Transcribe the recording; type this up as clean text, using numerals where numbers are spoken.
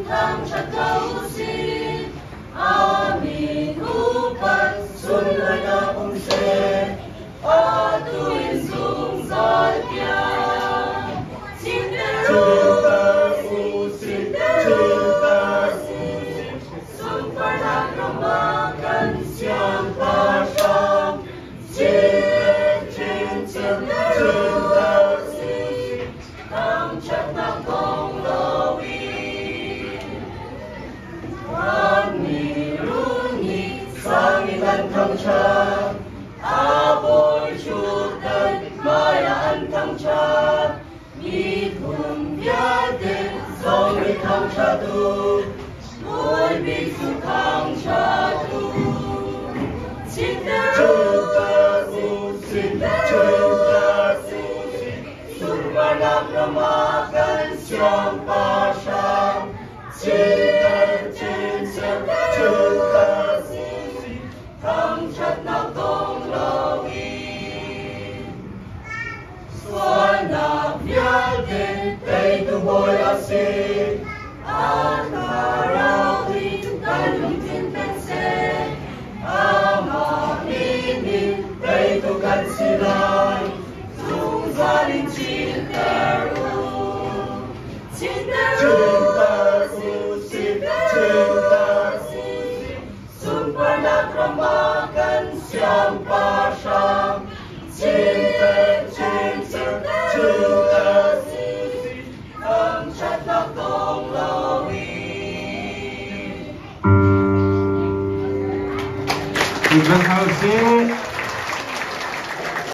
thang chặt thấu xin amin upat sun lana umse atuin sung zatia sin teru sin sun parnak ramakan siang pasang chin thang chặt nang tong Sangitan thang chat, aboy chutan, maya an thang chat, mi thum yade, zongri thang chatu, boy bisu thang chatu. Cinta surmanam ramakan siang pasang, cinta thang chặt nào tông lawi suana viade tây tu boy asi atarawi kalung tintense amamini tây tu kan silai tung zalim cinteru Sumpanak ramakan siang pasang cinta thang chặt nak tong lawi. Terima kasih.